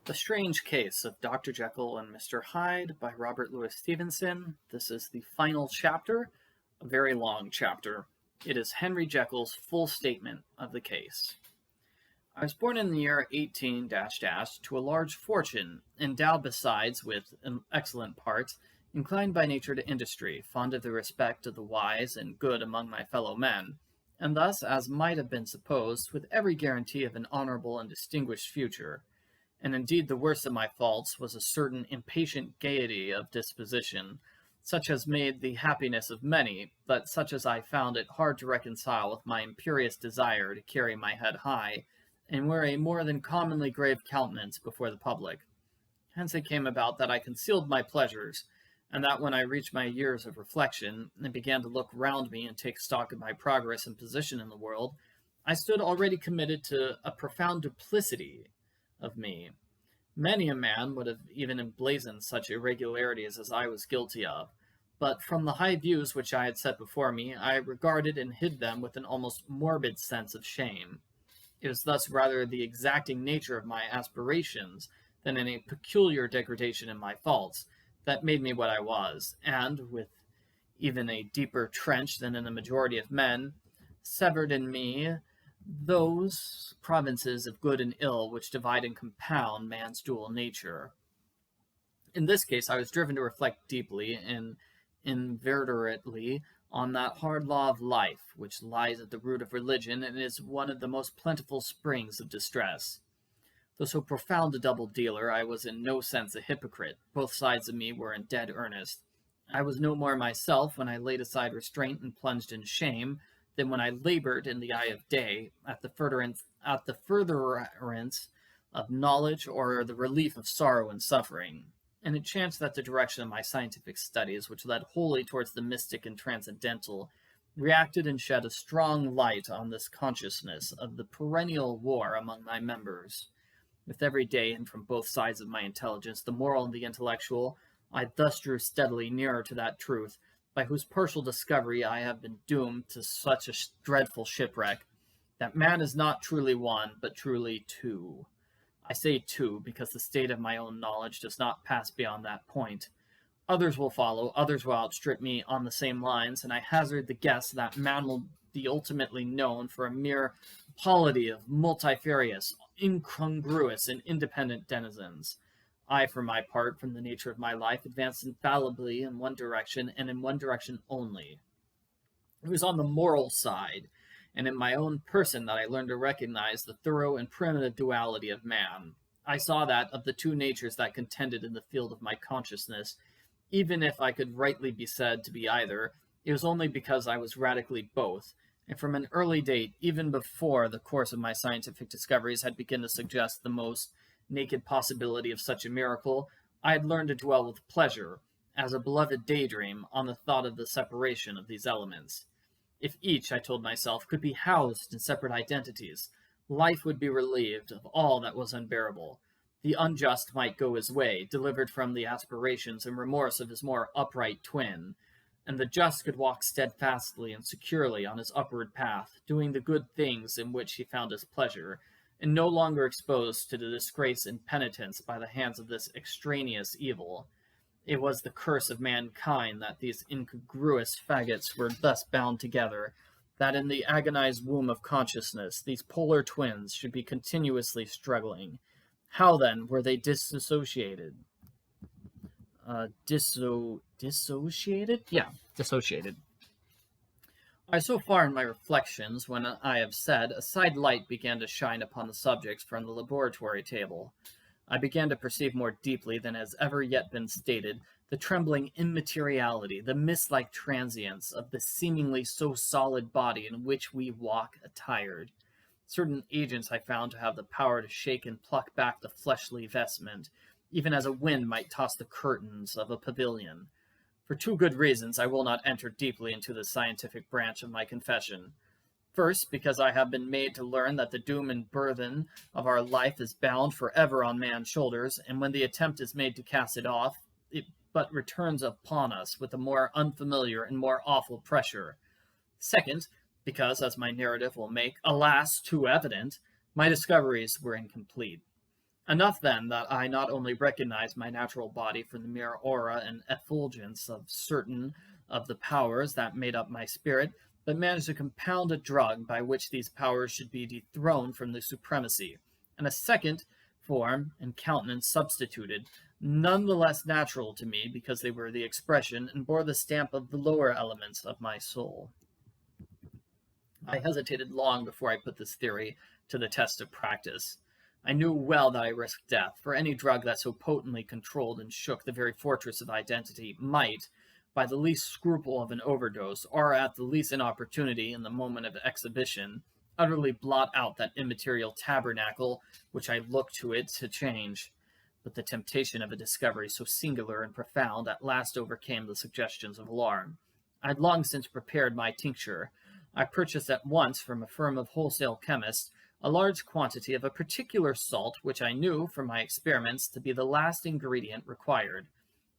The Strange Case of Dr. Jekyll and Mr. Hyde by Robert Louis Stevenson. This is the final chapter, a very long chapter. It is Henry Jekyll's full statement of the case. I was born in the year 18 to a large fortune, endowed besides with excellent parts, inclined by nature to industry, fond of the respect of the wise and good among my fellow men, and thus, as might have been supposed, with every guarantee of an honorable and distinguished future. And indeed the worst of my faults was a certain impatient gaiety of disposition, such as made the happiness of many, but such as I found it hard to reconcile with my imperious desire to carry my head high, and wear a more than commonly grave countenance before the public. Hence it came about that I concealed my pleasures, and that when I reached my years of reflection, and began to look round me and take stock of my progress and position in the world, I stood already committed to a profound duplicity of me. Many a man would have even emblazoned such irregularities as I was guilty of, but from the high views which I had set before me, I regarded and hid them with an almost morbid sense of shame. It was thus rather the exacting nature of my aspirations than any peculiar degradation in my faults that made me what I was, and, with even a deeper trench than in the majority of men, severed in me those provinces of good and ill which divide and compound man's dual nature. In this case, I was driven to reflect deeply and inveterately on that hard law of life which lies at the root of religion and is one of the most plentiful springs of distress. Though so profound a double dealer, I was in no sense a hypocrite. Both sides of me were in dead earnest. I was no more myself when I laid aside restraint and plunged in shame than when I labored in the eye of day at the furtherance of knowledge or the relief of sorrow and suffering. And it chanced that the direction of my scientific studies, which led wholly towards the mystic and transcendental, reacted and shed a strong light on this consciousness of the perennial war among my members. With every day, and from both sides of my intelligence, the moral and the intellectual, I thus drew steadily nearer to that truth, by whose partial discovery I have been doomed to such a dreadful shipwreck, that man is not truly one, but truly two. I say two, because the state of my own knowledge does not pass beyond that point. Others will follow, others will outstrip me on the same lines, and I hazard the guess that man will be ultimately known for a mere polity of multifarious, incongruous, and independent denizens. I, for my part, from the nature of my life, advanced infallibly in one direction, and in one direction only. It was on the moral side, and in my own person, that I learned to recognize the thorough and primitive duality of man. I saw that, of the two natures that contended in the field of my consciousness, even if I could rightly be said to be either, it was only because I was radically both, and from an early date, even before the course of my scientific discoveries had begun to suggest the most naked possibility of such a miracle, I had learned to dwell with pleasure, as a beloved daydream, on the thought of the separation of these elements. If each, I told myself, could be housed in separate identities, life would be relieved of all that was unbearable. The unjust might go his way, delivered from the aspirations and remorse of his more upright twin, and the just could walk steadfastly and securely on his upward path, doing the good things in which he found his pleasure, and no longer exposed to the disgrace and penitence by the hands of this extraneous evil. It was the curse of mankind that these incongruous faggots were thus bound together, that in the agonized womb of consciousness these polar twins should be continuously struggling. How, then, were they dissociated? Dissociated? Yeah, dissociated. I was so far in my reflections when I have said a side light began to shine upon the subjects from the laboratory table. I began to perceive more deeply than has ever yet been stated the trembling immateriality, the mist-like transience of the seemingly so solid body in which we walk attired. Certain agents I found to have the power to shake and pluck back the fleshly vestment, even as a wind might toss the curtains of a pavilion. For two good reasons, I will not enter deeply into the scientific branch of my confession. First, because I have been made to learn that the doom and burthen of our life is bound forever on man's shoulders, and when the attempt is made to cast it off, it but returns upon us with a more unfamiliar and more awful pressure. Second, because, as my narrative will make, alas, too evident, my discoveries were incomplete. Enough, then, that I not only recognized my natural body from the mere aura and effulgence of certain of the powers that made up my spirit, but managed to compound a drug by which these powers should be dethroned from the supremacy, and a second form and countenance substituted, none the less natural to me because they were the expression and bore the stamp of the lower elements of my soul. I hesitated long before I put this theory to the test of practice. I knew well that I risked death, for any drug that so potently controlled and shook the very fortress of identity might, by the least scruple of an overdose, or at the least inopportunity in the moment of exhibition, utterly blot out that immaterial tabernacle which I looked to it to change. But the temptation of a discovery so singular and profound at last overcame the suggestions of alarm. I had long since prepared my tincture. I purchased at once from a firm of wholesale chemists a large quantity of a particular salt which I knew from my experiments to be the last ingredient required.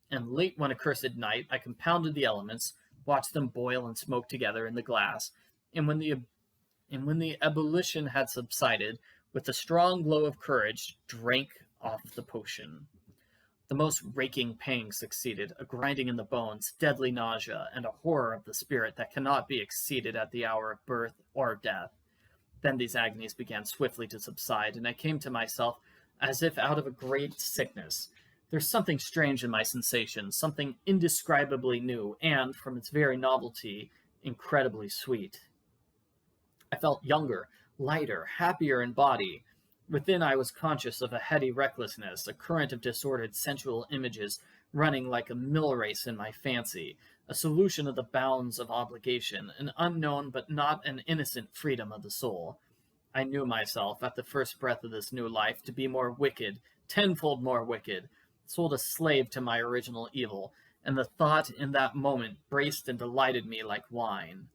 And late one accursed night I compounded the elements, watched them boil and smoke together in the glass, and when the ebullition had subsided, with a strong glow of courage, drank off the potion. The most raking pang succeeded, a grinding in the bones, deadly nausea, and a horror of the spirit that cannot be exceeded at the hour of birth or death. Then these agonies began swiftly to subside, and I came to myself as if out of a great sickness. There's something strange in my sensations, something indescribably new, and, from its very novelty, incredibly sweet. I felt younger, lighter, happier in body. Within I was conscious of a heady recklessness, a current of disordered sensual images running like a mill race in my fancy, a solution of the bounds of obligation, an unknown but not an innocent freedom of the soul. I knew myself, at the first breath of this new life, to be more wicked, tenfold more wicked, sold a slave to my original evil, and the thought in that moment braced and delighted me like wine.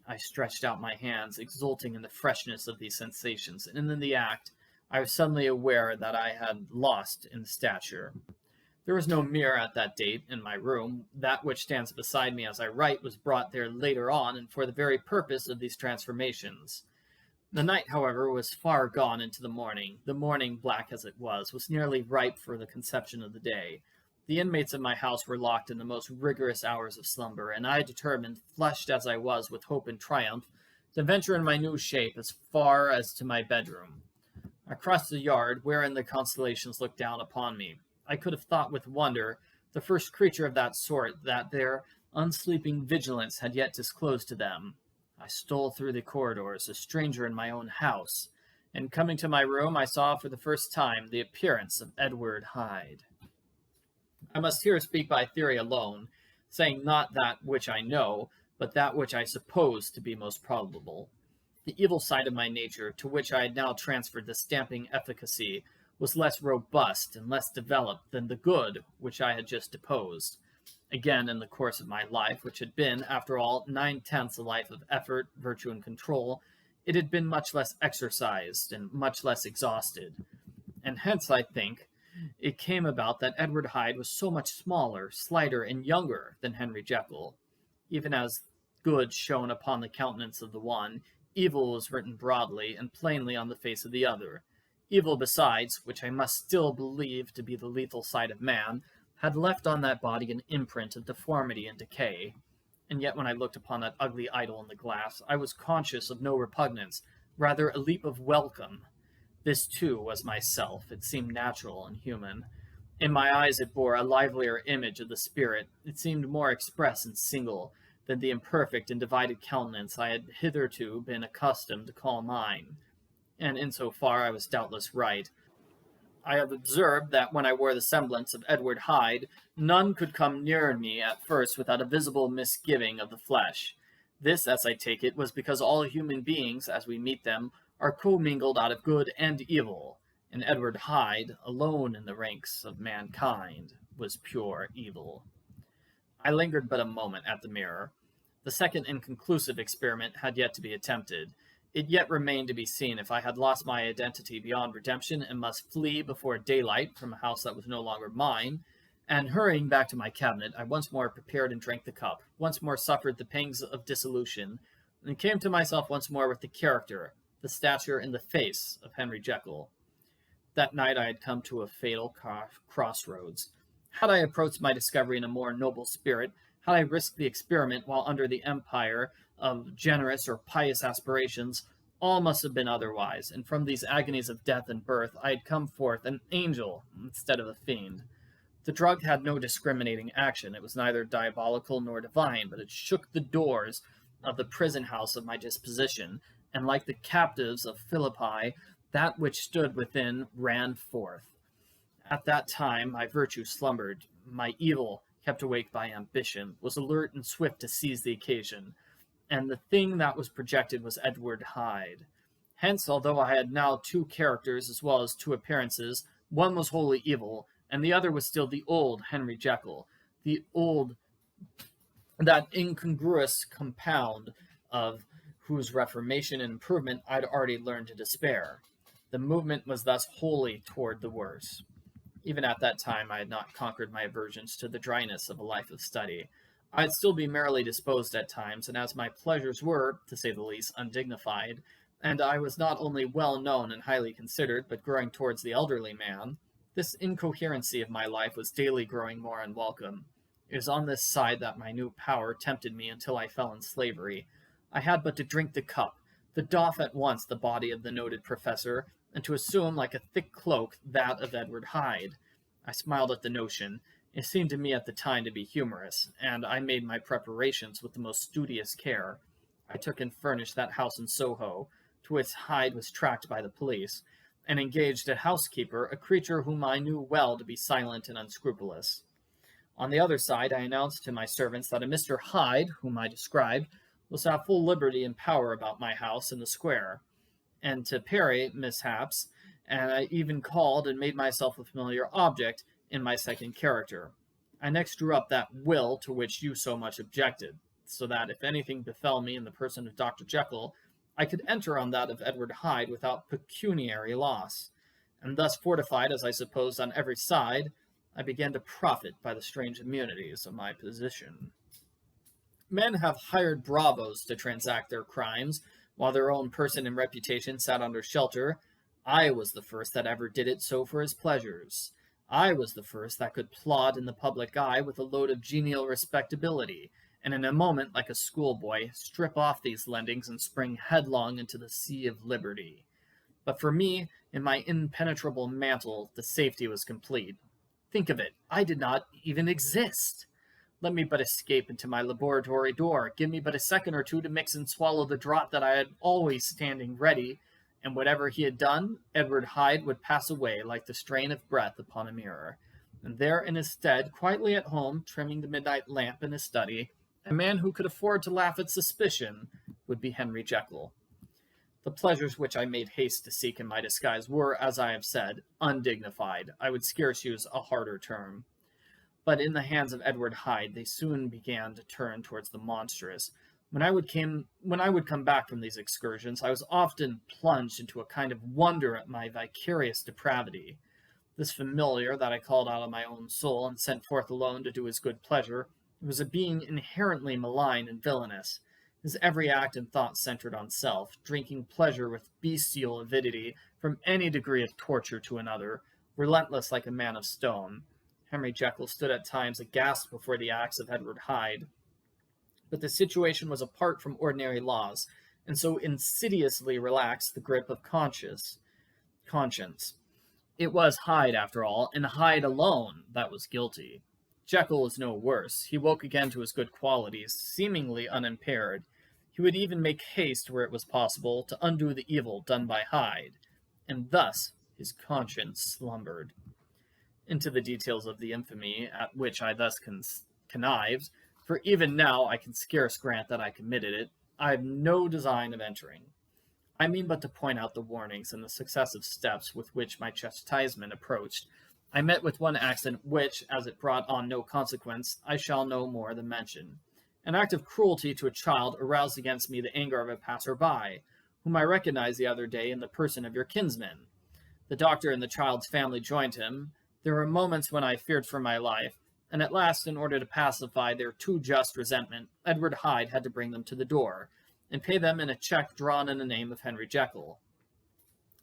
I stretched out my hands, exulting in the freshness of these sensations, and in the act, I was suddenly aware that I had lost in stature. There was no mirror at that date in my room. That which stands beside me as I write was brought there later on, and for the very purpose of these transformations. The night, however, was far gone into the morning. The morning, black as it was nearly ripe for the conception of the day. The inmates of my house were locked in the most rigorous hours of slumber, and I determined, flushed as I was with hope and triumph, to venture in my new shape as far as to my bedroom. I crossed the yard, wherein the constellations looked down upon me. I could have thought with wonder, the first creature of that sort, that their unsleeping vigilance had yet disclosed to them. I stole through the corridors, a stranger in my own house, and coming to my room, I saw for the first time the appearance of Edward Hyde. I must here speak by theory alone, saying not that which I know, but that which I suppose to be most probable. The evil side of my nature, to which I had now transferred the stamping efficacy, was less robust and less developed than the good which I had just deposed. Again, in the course of my life, which had been, after all, 9/10 a life of effort, virtue, and control, it had been much less exercised and much less exhausted. And hence, I think, it came about that Edward Hyde was so much smaller, slighter, and younger than Henry Jekyll. Even as good shone upon the countenance of the one, evil was written broadly and plainly on the face of the other. Evil, besides, which I must still believe to be the lethal side of man, had left on that body an imprint of deformity and decay. And yet when I looked upon that ugly idol in the glass, I was conscious of no repugnance, rather a leap of welcome. This, too, was myself. It seemed natural and human. In my eyes it bore a livelier image of the spirit. It seemed more express and single than the imperfect and divided countenance I had hitherto been accustomed to call mine. And in so far I was doubtless right. I have observed that when I wore the semblance of Edward Hyde, none could come near me at first without a visible misgiving of the flesh. This, as I take it, was because all human beings, as we meet them, are commingled out of good and evil, and Edward Hyde, alone in the ranks of mankind, was pure evil. I lingered but a moment at the mirror. The second and conclusive experiment had yet to be attempted. It yet remained to be seen if I had lost my identity beyond redemption and must flee before daylight from a house that was no longer mine, and hurrying back to my cabinet, I once more prepared and drank the cup, once more suffered the pangs of dissolution, and came to myself once more with the character, the stature, and the face of Henry Jekyll. That night I had come to a fatal crossroads. Had I approached my discovery in a more noble spirit, had I risked the experiment while under the empire of generous or pious aspirations, all must have been otherwise, and from these agonies of death and birth I had come forth an angel instead of a fiend. The drug had no discriminating action. It was neither diabolical nor divine, but it shook the doors of the prison house of my disposition, and like the captives of Philippi, that which stood within ran forth. At that time my virtue slumbered, my evil, kept awake by ambition, was alert and swift to seize the occasion, and the thing that was projected was Edward Hyde. Hence, although I had now two characters as well as two appearances, one was wholly evil, and the other was still the old Henry Jekyll, that incongruous compound of whose reformation and improvement I'd already learned to despair. The movement was thus wholly toward the worse. Even at that time I had not conquered my aversions to the dryness of a life of study. I'd still be merrily disposed at times, and as my pleasures were, to say the least, undignified, and I was not only well known and highly considered, but growing towards the elderly man, this incoherency of my life was daily growing more unwelcome. It was on this side that my new power tempted me until I fell in slavery. I had but to drink the cup, to doff at once the body of the noted professor, and to assume like a thick cloak that of Edward Hyde. I smiled at the notion. It seemed to me at the time to be humorous, and I made my preparations with the most studious care. I took and furnished that house in Soho, to which Hyde was tracked by the police, and engaged a housekeeper, a creature whom I knew well to be silent and unscrupulous. On the other side, I announced to my servants that a Mr. Hyde, whom I described, was to have full liberty and power about my house in the square, and to parry mishaps, and I even called and made myself a familiar object in my second character. I next drew up that will to which you so much objected, so that if anything befell me in the person of Dr. Jekyll, I could enter on that of Edward Hyde without pecuniary loss, and thus fortified, as I supposed, on every side, I began to profit by the strange immunities of my position. Men have hired bravos to transact their crimes, while their own person and reputation sat under shelter. I was the first that ever did it so for his pleasures. I was the first that could plod in the public eye with a load of genial respectability, and in a moment, like a schoolboy, strip off these lendings and spring headlong into the sea of liberty. But for me, in my impenetrable mantle, the safety was complete. Think of it, I did not even exist. Let me but escape into my laboratory door, give me but a second or two to mix and swallow the draught that I had always standing ready, and whatever he had done, Edward Hyde would pass away like the strain of breath upon a mirror. And there in his stead, quietly at home, trimming the midnight lamp in his study, a man who could afford to laugh at suspicion would be Henry Jekyll. The pleasures which I made haste to seek in my disguise were, as I have said, undignified. I would scarce use a harder term. But in the hands of Edward Hyde, they soon began to turn towards the monstrous. When I would come back from these excursions, I was often plunged into a kind of wonder at my vicarious depravity. This familiar that I called out of my own soul and sent forth alone to do his good pleasure was a being inherently malign and villainous. His every act and thought centered on self, drinking pleasure with bestial avidity from any degree of torture to another, relentless like a man of stone. Henry Jekyll stood at times aghast before the acts of Edward Hyde. But the situation was apart from ordinary laws, and so insidiously relaxed the grip of conscience. It was Hyde, after all, and Hyde alone, that was guilty. Jekyll was no worse. He woke again to his good qualities, seemingly unimpaired. He would even make haste, where it was possible, to undo the evil done by Hyde, and thus his conscience slumbered. Into the details of the infamy at which I thus connived, for even now I can scarce grant that I committed it, I have no design of entering. I mean but to point out the warnings and the successive steps with which my chastisement approached. I met with one accident which, as it brought on no consequence, I shall no more than mention. An act of cruelty to a child aroused against me the anger of a passer-by, whom I recognized the other day in the person of your kinsman. The doctor and the child's family joined him. There were moments when I feared for my life, and at last, in order to pacify their too just resentment, Edward Hyde had to bring them to the door, and pay them in a check drawn in the name of Henry Jekyll.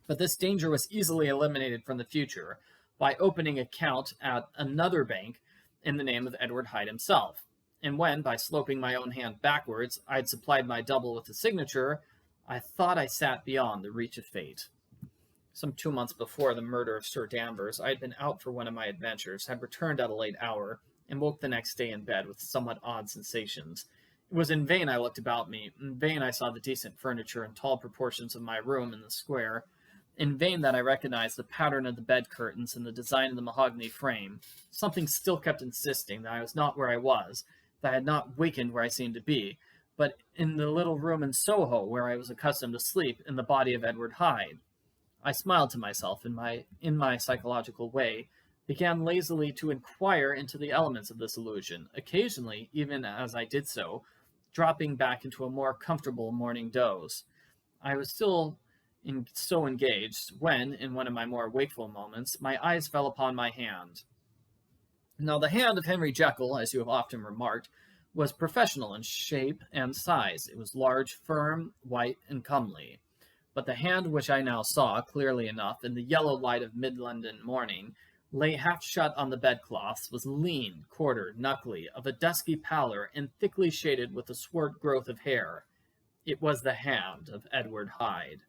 But this danger was easily eliminated from the future by opening an account at another bank in the name of Edward Hyde himself. And when, by sloping my own hand backwards, I had supplied my double with a signature, I thought I sat beyond the reach of fate. Some 2 months before the murder of Sir Danvers, I had been out for one of my adventures, had returned at a late hour, and woke the next day in bed with somewhat odd sensations. It was in vain I looked about me, in vain I saw the decent furniture and tall proportions of my room in the square, in vain that I recognized the pattern of the bed curtains and the design of the mahogany frame. Something still kept insisting that I was not where I was, that I had not wakened where I seemed to be, but in the little room in Soho where I was accustomed to sleep in the body of Edward Hyde. I smiled to myself in my psychological way, began lazily to inquire into the elements of this illusion, occasionally, even as I did so, dropping back into a more comfortable morning doze. I was still so engaged when, in one of my more wakeful moments, my eyes fell upon my hand. Now, the hand of Henry Jekyll, as you have often remarked, was professional in shape and size. It was large, firm, white, and comely. But the hand which I now saw, clearly enough, in the yellow light of mid-London morning, lay half shut on the bedclothes, was lean, quartered, knuckly, of a dusky pallor, and thickly shaded with a swart growth of hair. It was the hand of Edward Hyde.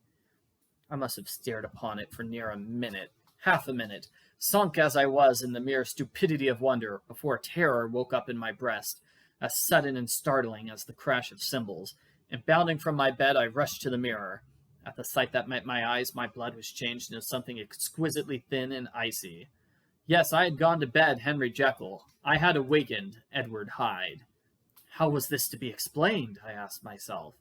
I must have stared upon it for near a minute, half a minute, sunk as I was in the mere stupidity of wonder, before terror woke up in my breast, as sudden and startling as the crash of cymbals, and bounding from my bed, I rushed to the mirror. At the sight that met my eyes, my blood was changed into something exquisitely thin and icy. Yes, I had gone to bed Henry Jekyll. I had awakened Edward Hyde. How was this to be explained? I asked myself.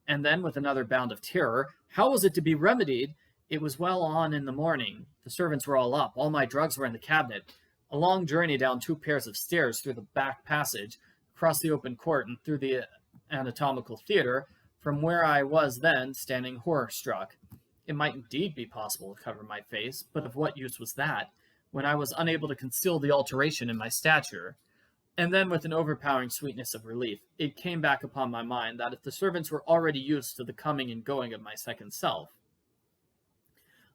And then, with another bound of terror, how was it to be remedied? It was well on in the morning. The servants were all up. All my drugs were in the cabinet. A long journey down 2 pairs of stairs through the back passage, across the open court, and through the anatomical theater, from where I was then standing horror-struck. It might indeed be possible to cover my face, but of what use was that, when I was unable to conceal the alteration in my stature? And then, with an overpowering sweetness of relief, it came back upon my mind that if the servants were already used to the coming and going of my second self,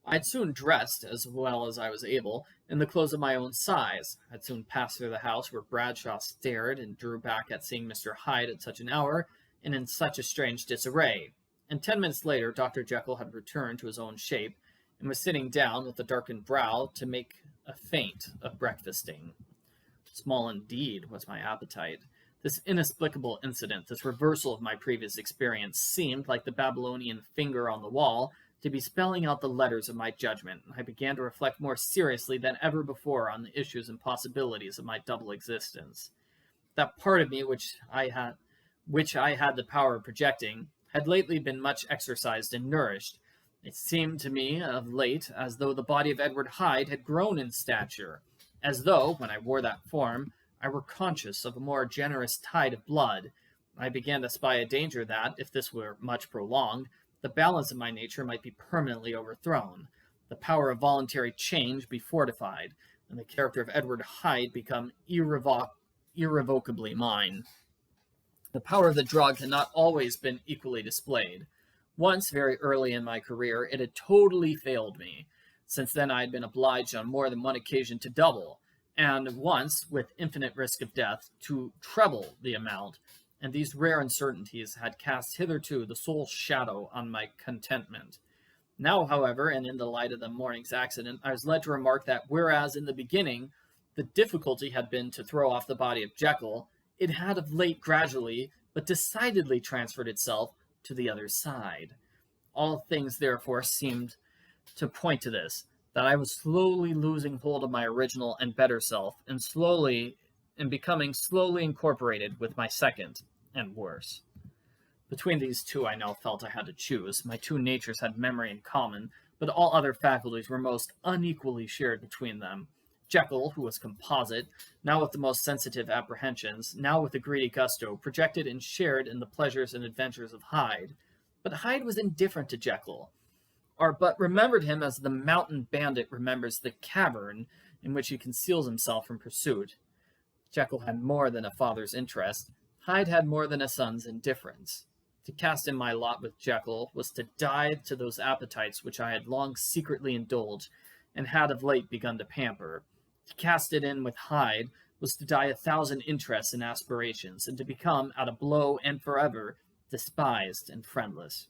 I had soon dressed, as well as I was able, in the clothes of my own size. I had soon passed through the house where Bradshaw stared and drew back at seeing Mr. Hyde at such an hour, and in such a strange disarray. And 10 minutes later, Dr. Jekyll had returned to his own shape, and was sitting down with a darkened brow to make a feint of breakfasting. Small indeed was my appetite. This inexplicable incident, this reversal of my previous experience, seemed, like the Babylonian finger on the wall, to be spelling out the letters of my judgment. I began to reflect more seriously than ever before on the issues and possibilities of my double existence. That part of me which I had the power of projecting, had lately been much exercised and nourished. It seemed to me of late as though the body of Edward Hyde had grown in stature, as though, when I wore that form, I were conscious of a more generous tide of blood. I began to spy a danger that, if this were much prolonged, the balance of my nature might be permanently overthrown, the power of voluntary change be fortified, and the character of Edward Hyde become irrevocably mine. The power of the drug had not always been equally displayed. Once, very early in my career, it had totally failed me. Since then I had been obliged on more than one occasion to double, and once, with infinite risk of death, to treble the amount, and these rare uncertainties had cast hitherto the sole shadow on my contentment. Now, however, and in the light of the morning's accident, I was led to remark that whereas in the beginning the difficulty had been to throw off the body of Jekyll, it had of late gradually, but decidedly transferred itself to the other side. All things, therefore, seemed to point to this, that I was slowly losing hold of my original and better self, and becoming slowly incorporated with my second, and worse. Between these two I now felt I had to choose. My two natures had memory in common, but all other faculties were most unequally shared between them. Jekyll, who was composite, now with the most sensitive apprehensions, now with a greedy gusto, projected and shared in the pleasures and adventures of Hyde. But Hyde was indifferent to Jekyll, but remembered him as the mountain bandit remembers the cavern in which he conceals himself from pursuit. Jekyll had more than a father's interest. Hyde had more than a son's indifference. To cast in my lot with Jekyll was to die to those appetites which I had long secretly indulged, and had of late begun to pamper. To cast it in with Hyde was to die 1,000 interests and aspirations, and to become, at a blow and forever, despised and friendless.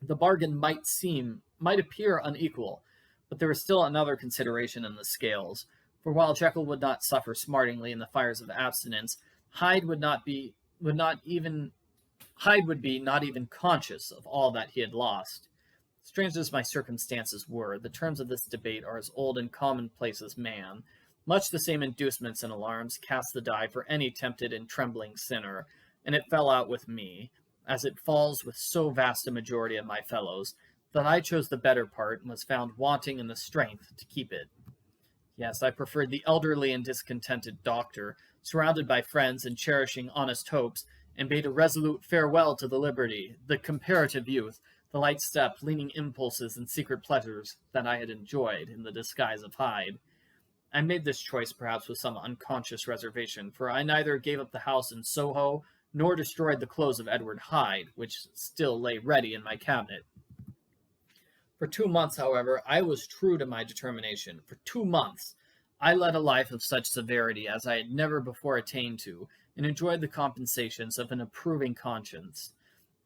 The bargain might appear unequal, but there was still another consideration in the scales, for while Jekyll would not suffer smartingly in the fires of abstinence, Hyde would be not even conscious of all that he had lost. Strange as my circumstances were, the terms of this debate are as old and commonplace as man. Much the same inducements and alarms cast the die for any tempted and trembling sinner, and it fell out with me, as it falls with so vast a majority of my fellows, that I chose the better part and was found wanting in the strength to keep it. Yes, I preferred the elderly and discontented doctor, surrounded by friends and cherishing honest hopes, and bade a resolute farewell to the liberty, the comparative youth, the light step, leaning impulses, and secret pleasures that I had enjoyed in the disguise of Hyde. I made this choice perhaps with some unconscious reservation, for I neither gave up the house in Soho nor destroyed the clothes of Edward Hyde, which still lay ready in my cabinet. For 2 months, however, I was true to my determination. For 2 months, I led a life of such severity as I had never before attained to, and enjoyed the compensations of an approving conscience.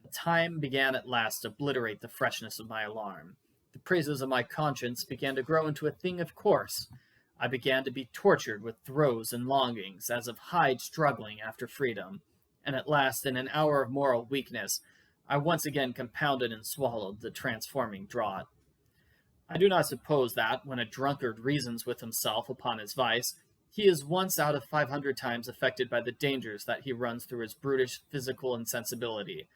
The time began at last to obliterate the freshness of my alarm. The praises of my conscience began to grow into a thing of course. I began to be tortured with throes and longings, as of Hyde struggling after freedom, and at last, in an hour of moral weakness, I once again compounded and swallowed the transforming draught. I do not suppose that, when a drunkard reasons with himself upon his vice, he is once out of 500 times affected by the dangers that he runs through his brutish physical insensibility.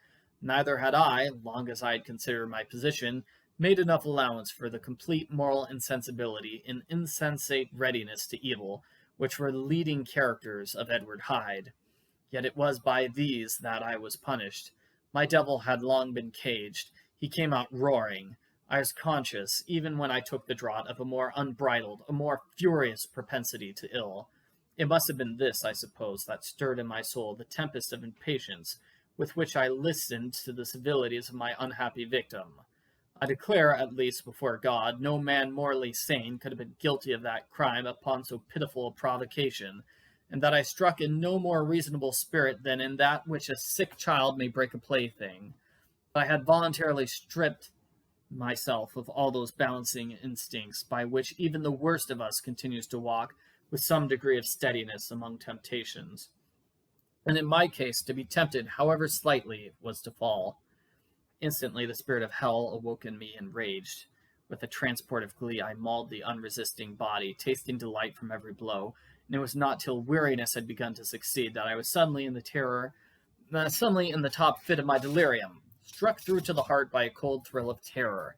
Neither had I, long as I had considered my position, made enough allowance for the complete moral insensibility and insensate readiness to evil, which were the leading characters of Edward Hyde. Yet it was by these that I was punished. My devil had long been caged. He came out roaring. I was conscious, even when I took the draught, of a more unbridled, a more furious propensity to ill. It must have been this, I suppose, that stirred in my soul the tempest of impatience with which I listened to the civilities of my unhappy victim. I declare, at least before God, no man morally sane could have been guilty of that crime upon so pitiful a provocation, and that I struck in no more reasonable spirit than in that which a sick child may break a plaything. I had voluntarily stripped myself of all those balancing instincts by which even the worst of us continues to walk with some degree of steadiness among temptations. And in my case, to be tempted, however slightly, was to fall. Instantly the spirit of hell awoke in me and raged. With a transport of glee I mauled the unresisting body, tasting delight from every blow, and it was not till weariness had begun to succeed that I was suddenly in the top fit of my delirium, struck through to the heart by a cold thrill of terror.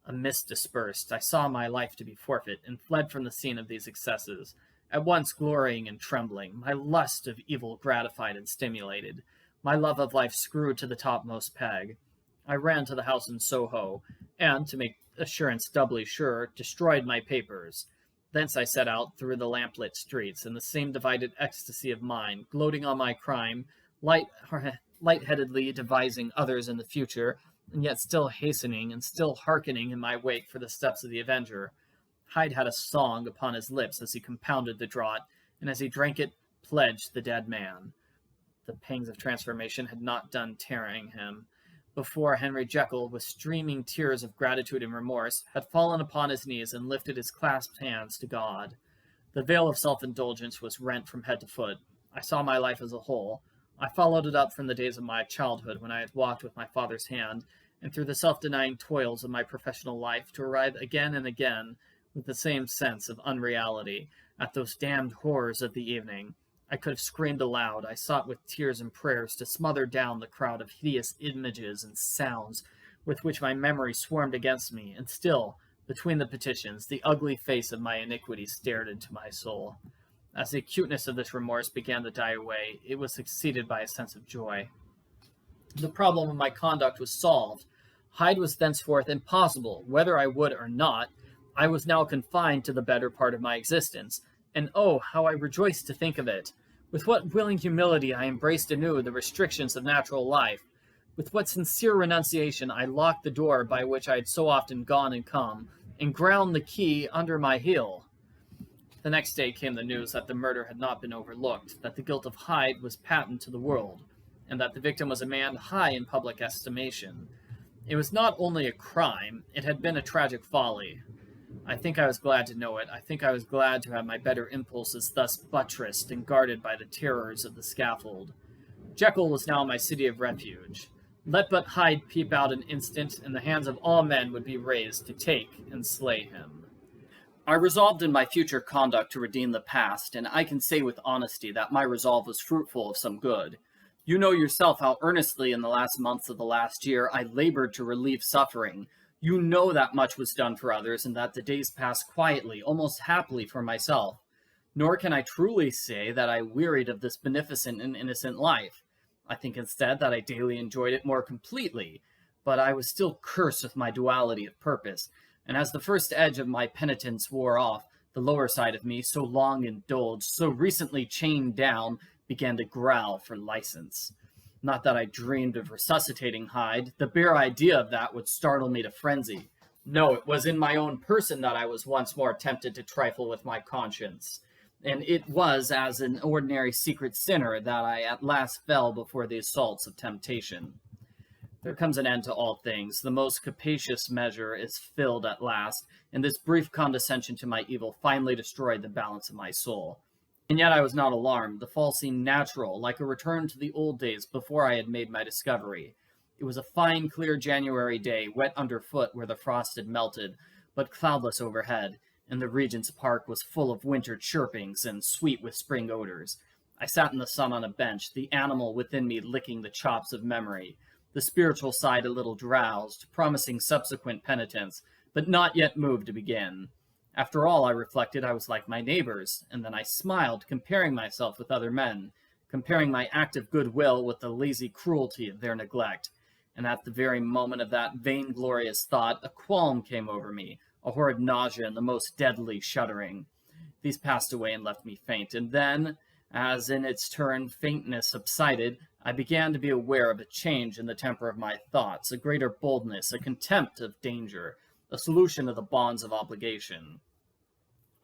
A mist dispersed. I saw my life to be forfeit, and fled from the scene of these excesses, at once glorying and trembling, my lust of evil gratified and stimulated, my love of life screwed to the topmost peg. I ran to the house in Soho, and, to make assurance doubly sure, destroyed my papers. Thence I set out through the lamplit streets, in the same divided ecstasy of mind, gloating on my crime, lightheadedly devising others in the future, and yet still hastening and still hearkening in my wake for the steps of the avenger. Hyde had a song upon his lips as he compounded the draught, and as he drank it, pledged the dead man. The pangs of transformation had not done tearing him. Before Henry Jekyll, with streaming tears of gratitude and remorse, had fallen upon his knees and lifted his clasped hands to God. The veil of self-indulgence was rent from head to foot. I saw my life as a whole. I followed it up from the days of my childhood when I had walked with my father's hand, and through the self-denying toils of my professional life, to arrive again and again, with the same sense of unreality, at those damned horrors of the evening. I could have screamed aloud. I sought with tears and prayers to smother down the crowd of hideous images and sounds with which my memory swarmed against me, and still, between the petitions, the ugly face of my iniquity stared into my soul. As the acuteness of this remorse began to die away, it was succeeded by a sense of joy. The problem of my conduct was solved. Hyde was thenceforth impossible. Whether I would or not, I was now confined to the better part of my existence, and oh, how I rejoiced to think of it! With what willing humility I embraced anew the restrictions of natural life! With what sincere renunciation I locked the door by which I had so often gone and come, and ground the key under my heel. The next day came the news that the murder had not been overlooked, that the guilt of Hyde was patent to the world, and that the victim was a man high in public estimation. It was not only a crime, it had been a tragic folly. I think I was glad to know it. I think I was glad to have my better impulses thus buttressed and guarded by the terrors of the scaffold. Jekyll was now my city of refuge. Let but Hyde peep out an instant, and the hands of all men would be raised to take and slay him. I resolved in my future conduct to redeem the past, and I can say with honesty that my resolve was fruitful of some good. You know yourself how earnestly in the last months of the last year I labored to relieve suffering. You know that much was done for others, and that the days passed quietly, almost happily for myself. Nor can I truly say that I wearied of this beneficent and innocent life. I think instead that I daily enjoyed it more completely, but I was still cursed with my duality of purpose, and as the first edge of my penitence wore off, the lower side of me, so long indulged, so recently chained down, began to growl for license. Not that I dreamed of resuscitating Hyde. The bare idea of that would startle me to frenzy. No, it was in my own person that I was once more tempted to trifle with my conscience. And it was as an ordinary secret sinner that I at last fell before the assaults of temptation. There comes an end to all things. The most capacious measure is filled at last, and this brief condescension to my evil finally destroyed the balance of my soul. And yet I was not alarmed. The fall seemed natural, like a return to the old days before I had made my discovery. It was a fine, clear January day, wet underfoot where the frost had melted, but cloudless overhead, and the Regent's Park was full of winter chirpings and sweet with spring odors. I sat in the sun on a bench, the animal within me licking the chops of memory, the spiritual side a little drowsed, promising subsequent penitence, but not yet moved to begin. After all, I reflected, I was like my neighbors, and then I smiled, comparing myself with other men, comparing my active goodwill with the lazy cruelty of their neglect. And at the very moment of that vainglorious thought, a qualm came over me, a horrid nausea and the most deadly shuddering. These passed away and left me faint, and then, as in its turn faintness subsided, I began to be aware of a change in the temper of my thoughts, a greater boldness, a contempt of danger, a solution of the bonds of obligation.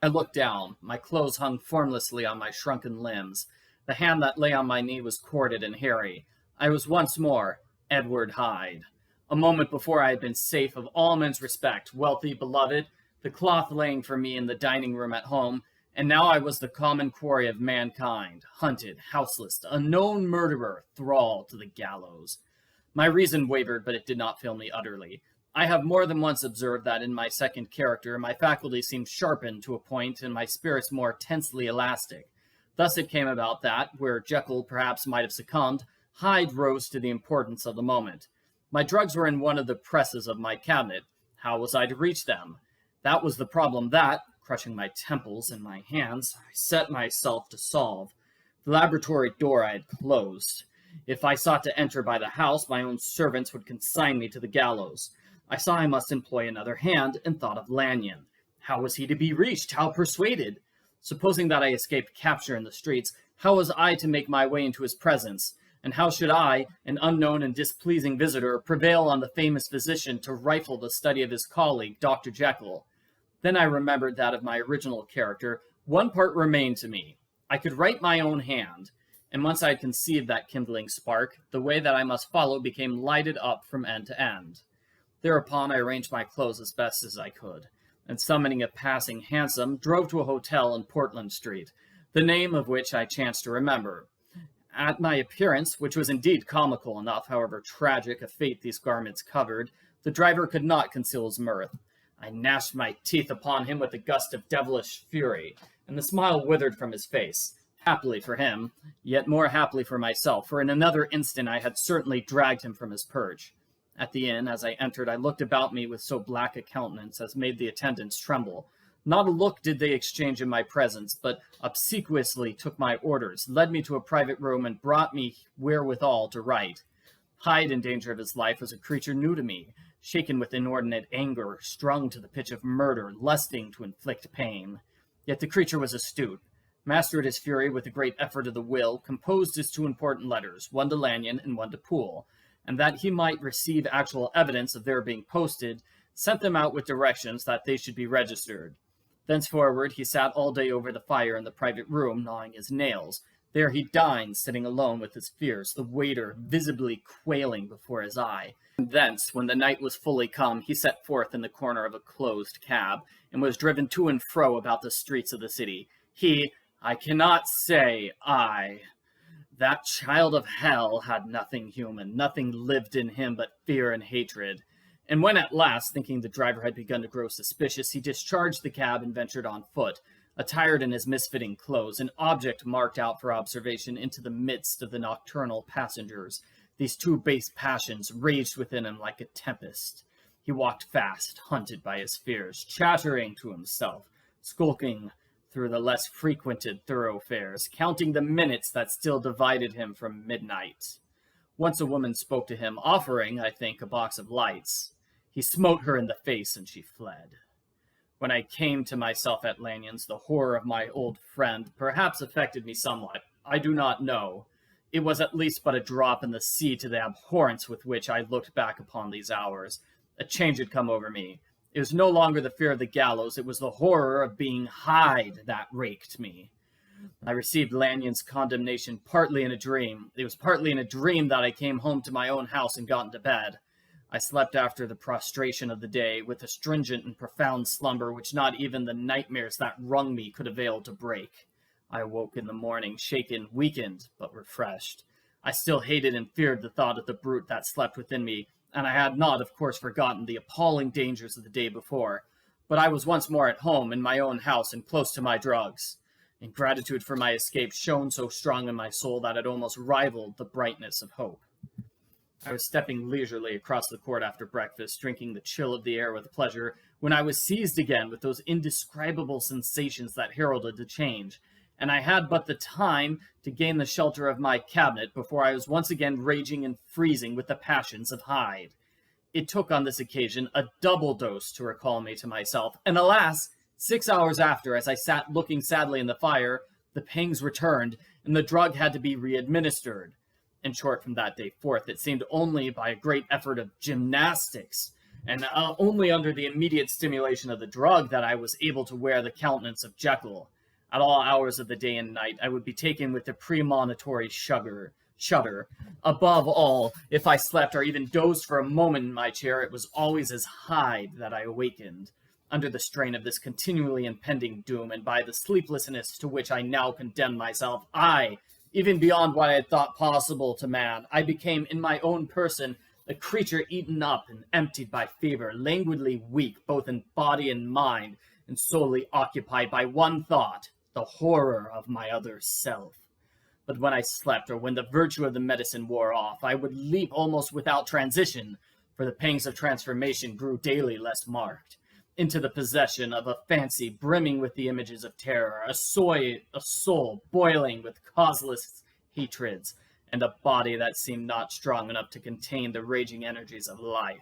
I looked down. My clothes hung formlessly on my shrunken limbs. The hand that lay on my knee was corded and hairy. I was once more Edward Hyde. A moment before I had been safe of all men's respect, wealthy, beloved, the cloth laying for me in the dining room at home, and now I was the common quarry of mankind, hunted, houseless, unknown murderer, thrall to the gallows. My reason wavered, but it did not fail me utterly. I have more than once observed that in my second character, my faculties seemed sharpened to a point and my spirits more tensely elastic. Thus it came about that, where Jekyll perhaps might have succumbed, Hyde rose to the importance of the moment. My drugs were in one of the presses of my cabinet. How was I to reach them? That was the problem that, crushing my temples in my hands, I set myself to solve. The laboratory door I had closed. If I sought to enter by the house, my own servants would consign me to the gallows. I saw I must employ another hand, and thought of Lanyon. How was he to be reached? How persuaded? Supposing that I escaped capture in the streets, how was I to make my way into his presence? And how should I, an unknown and displeasing visitor, prevail on the famous physician to rifle the study of his colleague, Dr. Jekyll? Then I remembered that of my original character. One part remained to me. I could write my own hand, and once I had conceived that kindling spark, the way that I must follow became lighted up from end to end. Thereupon I arranged my clothes as best as I could, and summoning a passing hansom, drove to a hotel in Portland Street, the name of which I chanced to remember. At my appearance, which was indeed comical enough, however tragic a fate these garments covered, the driver could not conceal his mirth. I gnashed my teeth upon him with a gust of devilish fury, and the smile withered from his face. Happily for him, yet more happily for myself, for in another instant I had certainly dragged him from his perch. At the inn, as I entered, I looked about me with so black a countenance as made the attendants tremble. Not a look did they exchange in my presence, but obsequiously took my orders, led me to a private room, and brought me wherewithal to write. Hyde, in danger of his life, was a creature new to me, shaken with inordinate anger, strung to the pitch of murder, lusting to inflict pain. Yet the creature was astute, mastered his fury with a great effort of the will, composed his two important letters, one to Lanyon and one to Poole, and that he might receive actual evidence of their being posted, sent them out with directions that they should be registered. Thenceforward he sat all day over the fire in the private room, gnawing his nails. There he dined, sitting alone with his fears, the waiter visibly quailing before his eye. And thence, when the night was fully come, he set forth in the corner of a closed cab, and was driven to and fro about the streets of the city. I cannot say, that child of hell had nothing human, nothing lived in him but fear and hatred. And when at last, thinking the driver had begun to grow suspicious, he discharged the cab and ventured on foot, attired in his misfitting clothes, an object marked out for observation, into the midst of the nocturnal passengers. These two base passions raged within him like a tempest. He walked fast, hunted by his fears, chattering to himself, skulking through the less frequented thoroughfares, counting the minutes that still divided him from midnight. Once a woman spoke to him, offering, I think, a box of lights. He smote her in the face, and she fled. When I came to myself at Lanyon's, the horror of my old friend perhaps affected me somewhat. I do not know. It was at least but a drop in the sea to the abhorrence with which I looked back upon these hours. A change had come over me. It was no longer the fear of the gallows, it was the horror of being Hyde that raked me. I received Lanyon's condemnation partly in a dream. It was partly in a dream that I came home to my own house and got into bed. I slept after the prostration of the day, with a stringent and profound slumber which not even the nightmares that wrung me could avail to break. I awoke in the morning, shaken, weakened, but refreshed. I still hated and feared the thought of the brute that slept within me, and I had not, of course, forgotten the appalling dangers of the day before. But I was once more at home, in my own house, and close to my drugs. And gratitude for my escape shone so strong in my soul that it almost rivaled the brightness of hope. I was stepping leisurely across the court after breakfast, drinking the chill of the air with pleasure, when I was seized again with those indescribable sensations that heralded the change, and I had but the time to gain the shelter of my cabinet before I was once again raging and freezing with the passions of Hyde. It took on this occasion a double dose to recall me to myself, and alas, 6 hours after, as I sat looking sadly in the fire, the pangs returned, and the drug had to be re-administered. In short, from that day forth, it seemed only by a great effort of gymnastics, and only under the immediate stimulation of the drug, that I was able to wear the countenance of Jekyll. At all hours of the day and night, I would be taken with a premonitory shudder. Above all, if I slept or even dozed for a moment in my chair, it was always as Hyde that I awakened. Under the strain of this continually impending doom, and by the sleeplessness to which I now condemned myself, even beyond what I had thought possible to man, I became, in my own person, a creature eaten up and emptied by fever, languidly weak, both in body and mind, and solely occupied by one thought, the horror of my other self. But when I slept, or when the virtue of the medicine wore off, I would leap almost without transition, for the pangs of transformation grew daily less marked, into the possession of a fancy brimming with the images of terror, a soul boiling with causeless hatreds, and a body that seemed not strong enough to contain the raging energies of life.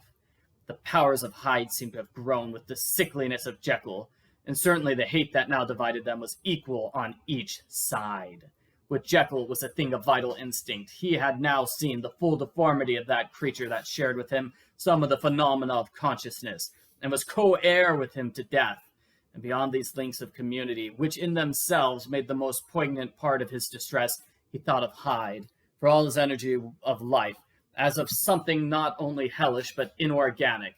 The powers of Hyde seemed to have grown with the sickliness of Jekyll, and certainly the hate that now divided them was equal on each side. With Jekyll, it was a thing of vital instinct. He had now seen the full deformity of that creature that shared with him some of the phenomena of consciousness, and was co-heir with him to death. And beyond these links of community, which in themselves made the most poignant part of his distress, he thought of Hyde, for all his energy of life, as of something not only hellish but inorganic.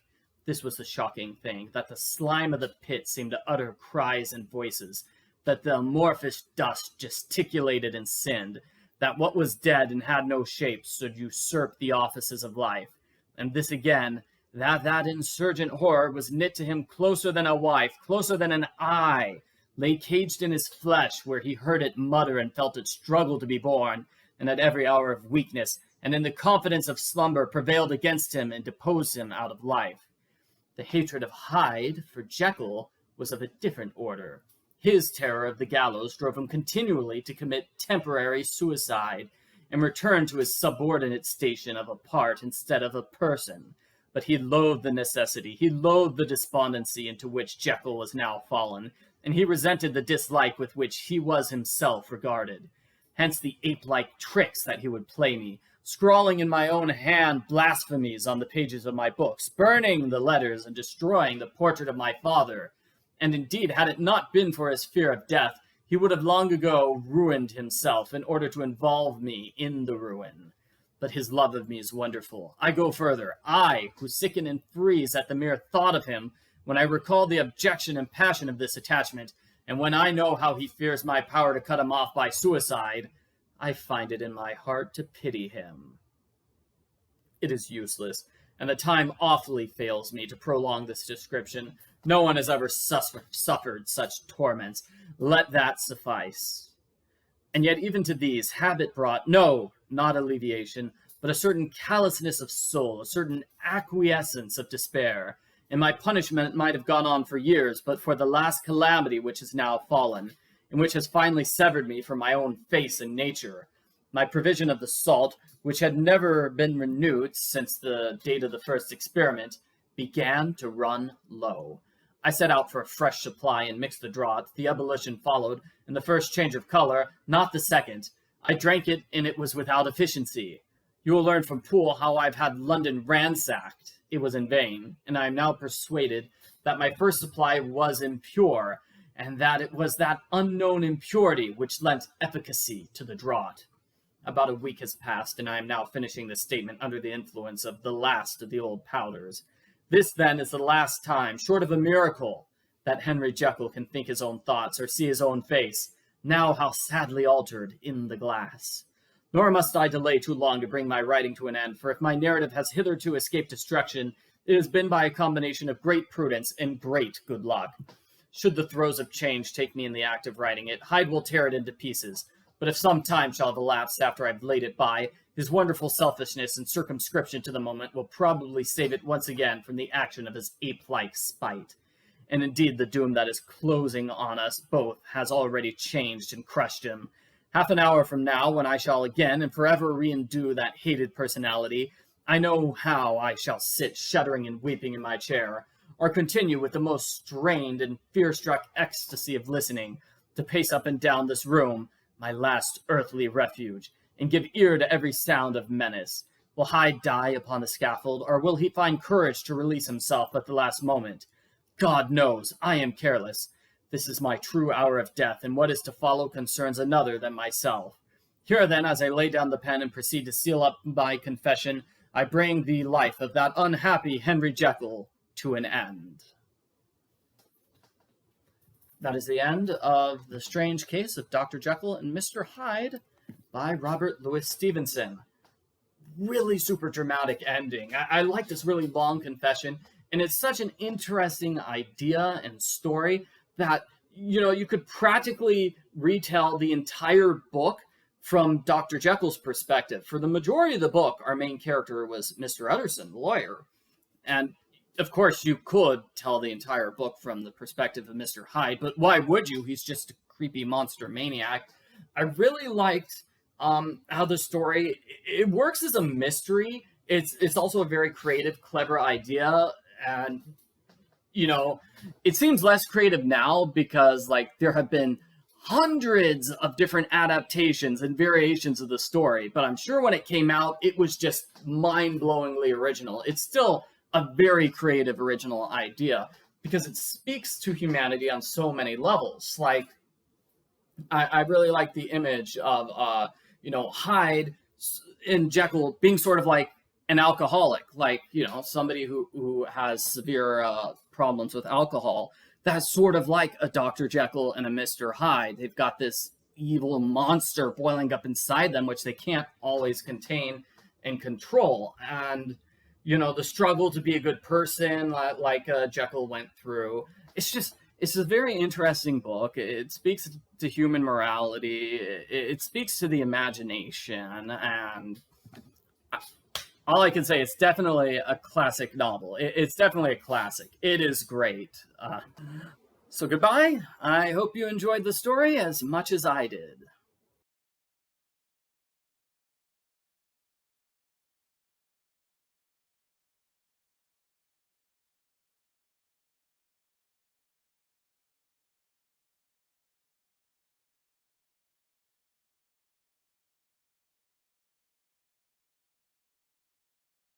This was the shocking thing, that the slime of the pit seemed to utter cries and voices, that the amorphous dust gesticulated and sinned, that what was dead and had no shape should usurp the offices of life. And this again, that insurgent horror was knit to him closer than a wife, closer than an eye, lay caged in his flesh, where he heard it mutter and felt it struggle to be born, and at every hour of weakness, and in the confidence of slumber, prevailed against him and deposed him out of life. The hatred of Hyde for Jekyll was of a different order. His terror of the gallows drove him continually to commit temporary suicide, and return to his subordinate station of a part instead of a person. But he loathed the necessity, he loathed the despondency into which Jekyll was now fallen, and he resented the dislike with which he was himself regarded. Hence the ape-like tricks that he would play me, scrawling in my own hand blasphemies on the pages of my books, burning the letters and destroying the portrait of my father. And indeed, had it not been for his fear of death, he would have long ago ruined himself in order to involve me in the ruin. But his love of me is wonderful. I go further. I, who sicken and freeze at the mere thought of him, when I recall the objection and passion of this attachment, and when I know how he fears my power to cut him off by suicide, I find it in my heart to pity him. It is useless, and the time awfully fails me to prolong this description. No one has ever suffered such torments. Let that suffice. And yet even to these, habit brought, no, not alleviation, but a certain callousness of soul, a certain acquiescence of despair. And my punishment might have gone on for years, but for the last calamity which has now fallen, and which has finally severed me from my own face and nature. My provision of the salt, which had never been renewed since the date of the first experiment, began to run low. I set out for a fresh supply and mixed the draught. The ebullition followed, and the first change of color, not the second. I drank it, and it was without efficiency. You will learn from Poole how I've had London ransacked. It was in vain, and I am now persuaded that my first supply was impure, and that it was that unknown impurity which lent efficacy to the draught. About a week has passed, and I am now finishing this statement under the influence of the last of the old powders. This, then, is the last time, short of a miracle, that Henry Jekyll can think his own thoughts or see his own face, now how sadly altered in the glass. Nor must I delay too long to bring my writing to an end, for if my narrative has hitherto escaped destruction, it has been by a combination of great prudence and great good luck. Should the throes of change take me in the act of writing it, Hyde will tear it into pieces. But if some time shall have elapsed after I've laid it by, his wonderful selfishness and circumscription to the moment will probably save it once again from the action of his ape-like spite. And indeed, the doom that is closing on us both has already changed and crushed him. Half an hour from now, when I shall again and forever re-endue that hated personality, I know how I shall sit shuddering and weeping in my chair, or continue with the most strained and fear-struck ecstasy of listening, to pace up and down this room, my last earthly refuge, and give ear to every sound of menace. Will Hyde die upon the scaffold, or will he find courage to release himself at the last moment? God knows, I am careless. This is my true hour of death, and what is to follow concerns another than myself. Here then, as I lay down the pen and proceed to seal up my confession, I bring the life of that unhappy Henry Jekyll to an end. That is the end of The Strange Case of Dr. Jekyll and Mr. Hyde by Robert Louis Stevenson. Really super dramatic ending. I like this really long confession, and it's such an interesting idea and story that, you know, you could practically retell the entire book from Dr. Jekyll's perspective. For the majority of the book, our main character was Mr. Utterson, the lawyer. And of course, you could tell the entire book from the perspective of Mr. Hyde, but why would you? He's just a creepy monster maniac. I really liked how the story, it works as a mystery. It's also a very creative, clever idea, and, you know, it seems less creative now because, like, there have been hundreds of different adaptations and variations of the story, but I'm sure when it came out, it was just mind-blowingly original. It's still a very creative, original idea because it speaks to humanity on so many levels. Like, I really like the image of, you know, Hyde and Jekyll being sort of like an alcoholic, like, you know, somebody who has severe problems with alcohol. That's sort of like a Dr. Jekyll and a Mr. Hyde. They've got this evil monster boiling up inside them, which they can't always contain and control. And, you know, the struggle to be a good person, like Jekyll went through. It's a very interesting book. It speaks to human morality. It speaks to the imagination. And all I can say, it's definitely a classic novel. It's definitely a classic. It is great. So goodbye. I hope you enjoyed the story as much as I did.